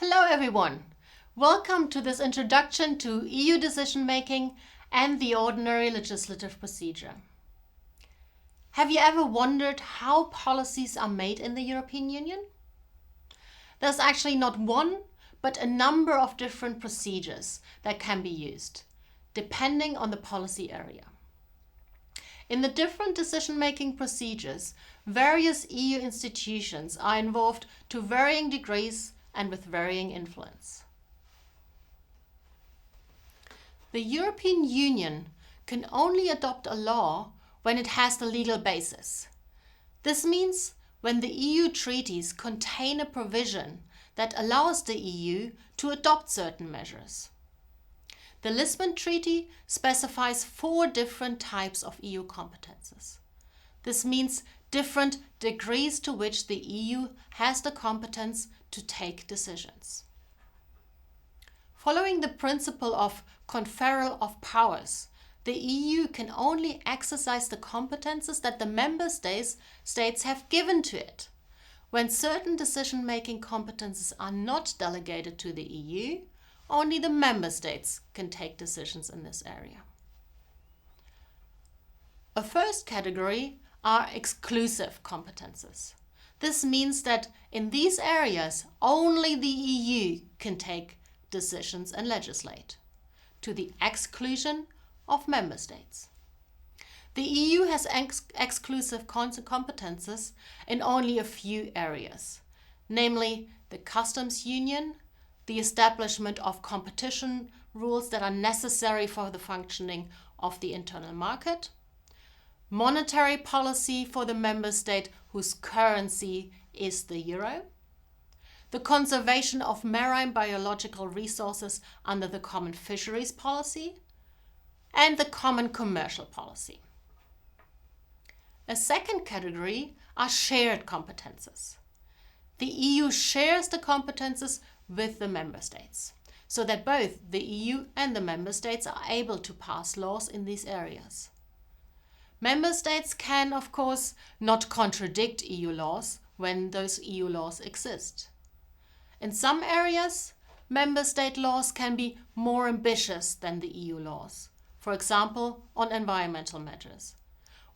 Hello everyone! Welcome to this introduction to EU decision-making and the ordinary legislative procedure. Have you ever wondered how policies are made in the European Union? There's actually not one, but a number of different procedures that can be used, depending on the policy area. In the different decision-making procedures, various EU institutions are involved to varying degrees and with varying influence. The European Union can only adopt a law when it has the legal basis. This means when the EU treaties contain a provision that allows the EU to adopt certain measures. The Lisbon Treaty specifies 4 different types of EU competences. This means different degrees to which the EU has the competence to take decisions. Following the principle of conferral of powers, the EU can only exercise the competences that the member states have given to it. When certain decision-making competences are not delegated to the EU, only the member states can take decisions in this area. A first category are exclusive competences. This means that in these areas, only the EU can take decisions and legislate, to the exclusion of member states. The EU has exclusive competences in only a few areas, namely the customs union, the establishment of competition rules that are necessary for the functioning of the internal market, monetary policy for the member state whose currency is the euro, the conservation of marine biological resources under the common fisheries policy, and the common commercial policy. A second category are shared competences. The EU shares the competences with the member states, so that both the EU and the member states are able to pass laws in these areas. Member states can, of course, not contradict EU laws when those EU laws exist. In some areas, member state laws can be more ambitious than the EU laws, for example, on environmental matters,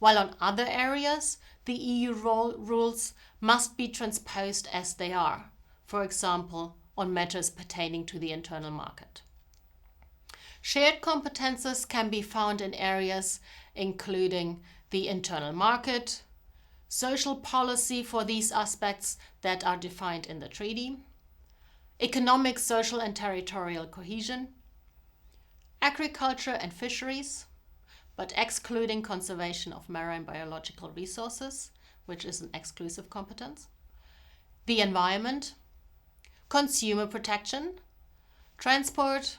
while on other areas, the EU rules must be transposed as they are, for example, on matters pertaining to the internal market. Shared competences can be found in areas including the internal market, social policy for these aspects that are defined in the treaty, economic, social and territorial cohesion, agriculture and fisheries, but excluding conservation of marine biological resources, which is an exclusive competence, the environment, consumer protection, transport,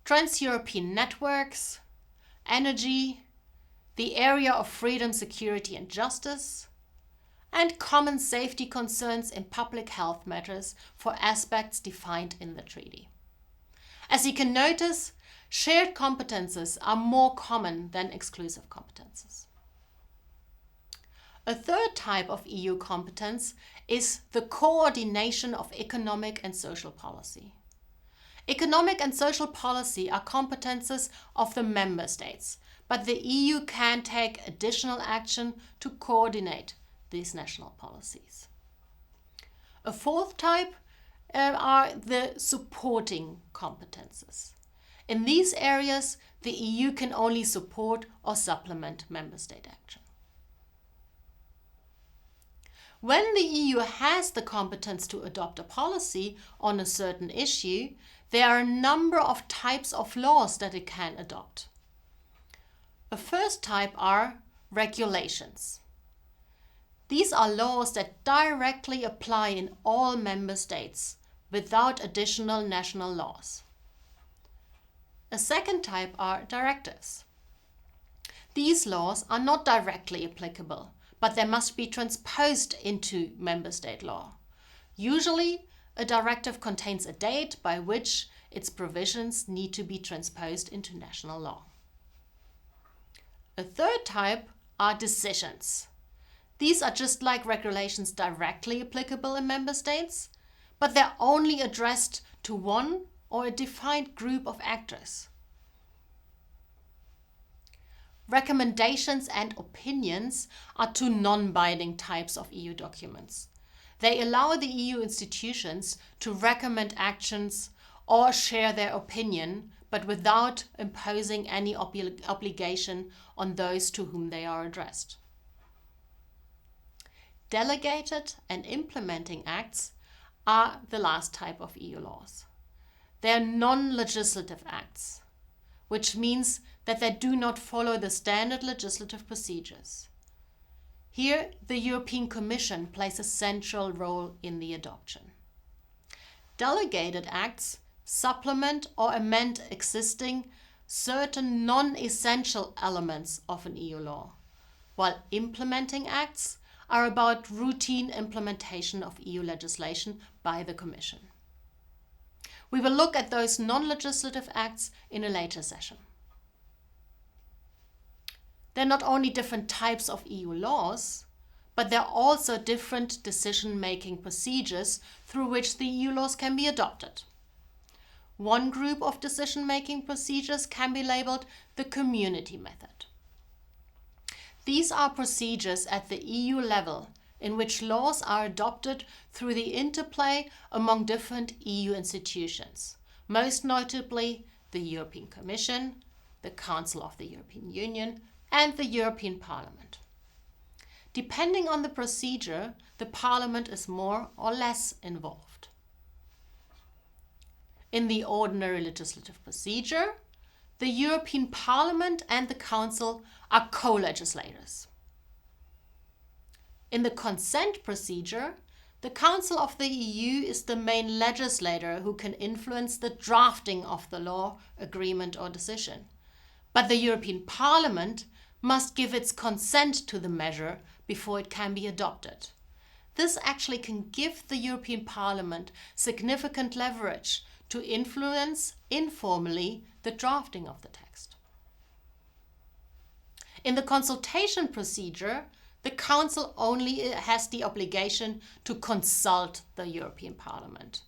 trans-European networks, energy, the area of freedom, security and justice, and common safety concerns in public health matters for aspects defined in the treaty. As you can notice, shared competences are more common than exclusive competences. A third type of EU competence is the coordination of economic and social policy. Economic and social policy are competences of the member states, but the EU can take additional action to coordinate these national policies. A fourth type are the supporting competences. In these areas, the EU can only support or supplement member state action. When the EU has the competence to adopt a policy on a certain issue, there are a number of types of laws that it can adopt. A first type are regulations. These are laws that directly apply in all member states without additional national laws. A second type are directives. These laws are not directly applicable, but they must be transposed into member state law. Usually, a directive contains a date by which its provisions need to be transposed into national law. A third type are decisions. These are just like regulations directly applicable in member states, but they're only addressed to one or a defined group of actors. Recommendations and opinions are two non-binding types of EU documents. They allow the EU institutions to recommend actions or share their opinion, but without imposing any obligation on those to whom they are addressed. Delegated and implementing acts are the last type of EU laws. They are non-legislative acts, which means that they do not follow the standard legislative procedures. Here, the European Commission plays a central role in the adoption. Delegated acts supplement or amend existing certain non-essential elements of an EU law, while implementing acts are about routine implementation of EU legislation by the Commission. We will look at those non-legislative acts in a later session. There are not only different types of EU laws, but there are also different decision-making procedures through which the EU laws can be adopted. One group of decision-making procedures can be labeled the community method. These are procedures at the EU level in which laws are adopted through the interplay among different EU institutions, most notably the European Commission, the Council of the European Union, and the European Parliament. Depending on the procedure, the Parliament is more or less involved. In the ordinary legislative procedure, the European Parliament and the Council are co-legislators. In the consent procedure, the Council of the EU is the main legislator who can influence the drafting of the law, agreement, or decision. But the European Parliament must give its consent to the measure before it can be adopted. This actually can give the European Parliament significant leverage to influence informally the drafting of the text. In the consultation procedure, the Council only has the obligation to consult the European Parliament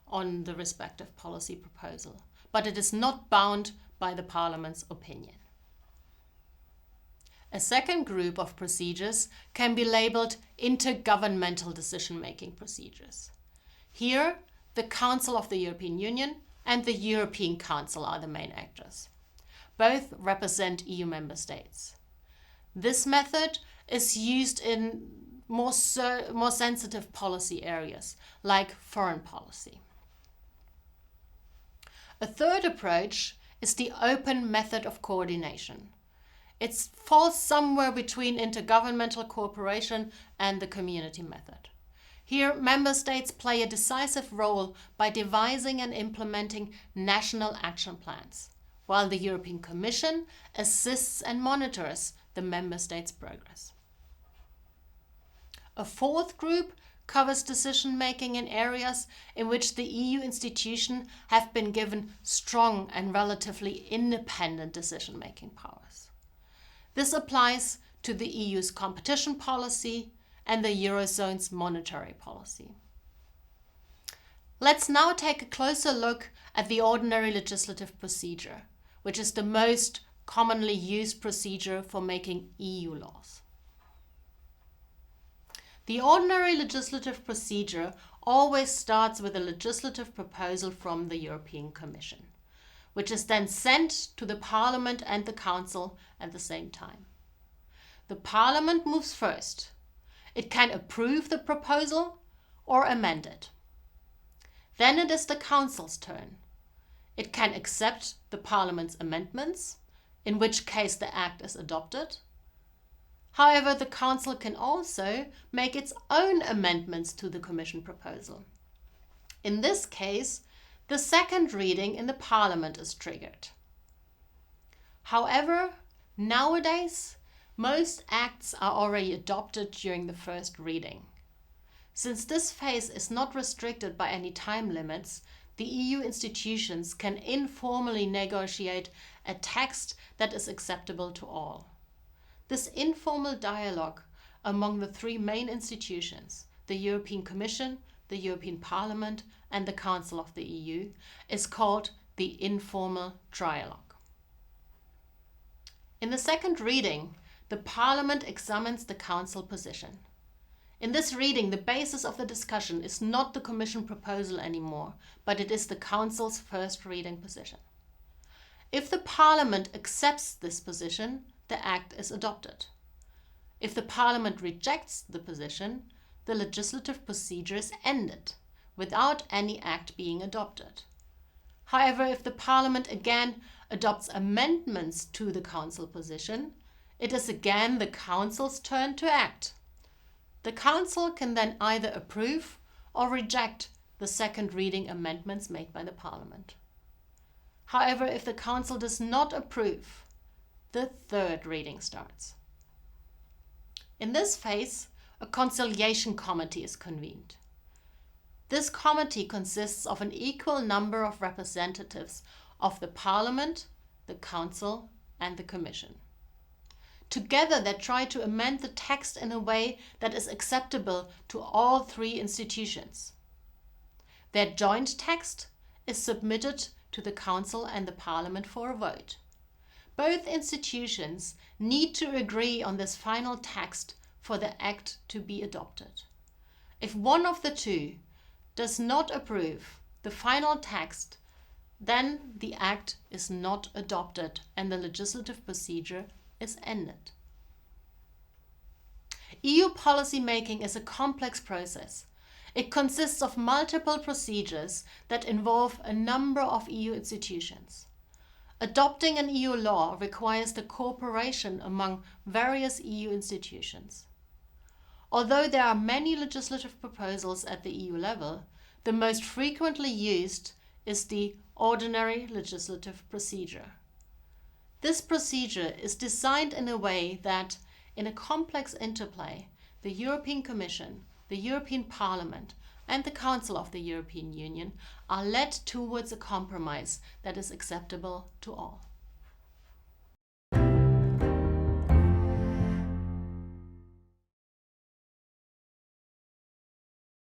on the respective policy proposal, but it is not bound by the Parliament's opinion. A second group of procedures can be labeled intergovernmental decision-making procedures. Here, the Council of the European Union and the European Council are the main actors. Both represent EU member states. This method is used in more sensitive policy areas, like foreign policy. A third approach is the open method of coordination. It falls somewhere between intergovernmental cooperation and the community method. Here, member states play a decisive role by devising and implementing national action plans, while the European Commission assists and monitors the member states' progress. A fourth group covers decision-making in areas in which the EU institutions have been given strong and relatively independent decision-making powers. This applies to the EU's competition policy and the Eurozone's monetary policy. Let's now take a closer look at the ordinary legislative procedure, which is the most commonly used procedure for making EU laws. The ordinary legislative procedure always starts with a legislative proposal from the European Commission, which is then sent to the Parliament and the Council at the same time. The Parliament moves first. It can approve the proposal or amend it. Then it is the Council's turn. It can accept the Parliament's amendments, in which case the act is adopted. However, the Council can also make its own amendments to the Commission proposal. In this case, the second reading in the Parliament is triggered. However, nowadays, most acts are already adopted during the first reading. Since this phase is not restricted by any time limits, the EU institutions can informally negotiate a text that is acceptable to all. This informal dialogue among the three main institutions, the European Commission, the European Parliament, and the Council of the EU is called the informal trialogue. In the second reading, the Parliament examines the Council position. In this reading, the basis of the discussion is not the Commission proposal anymore, but it is the Council's first reading position. If the Parliament accepts this position, the Act is adopted. If the Parliament rejects the position, the legislative procedure is ended, without any Act being adopted. However, if the Parliament again adopts amendments to the Council position, it is again the Council's turn to act. The Council can then either approve or reject the second reading amendments made by the Parliament. However, if the Council does not approve, the third reading starts. In this phase, a conciliation committee is convened. This committee consists of an equal number of representatives of the Parliament, the Council, and the Commission. Together, they try to amend the text in a way that is acceptable to all three institutions. Their joint text is submitted to the Council and the Parliament for a vote. Both institutions need to agree on this final text for the Act to be adopted. If one of the two does not approve the final text, then the Act is not adopted and the legislative procedure is ended. EU policy making is a complex process. It consists of multiple procedures that involve a number of EU institutions. Adopting an EU law requires the cooperation among various EU institutions. Although there are many legislative proposals at the EU level, the most frequently used is the ordinary legislative procedure. This procedure is designed in a way that, in a complex interplay, the European Commission, the European Parliament, and the Council of the European Union are led towards a compromise that is acceptable to all.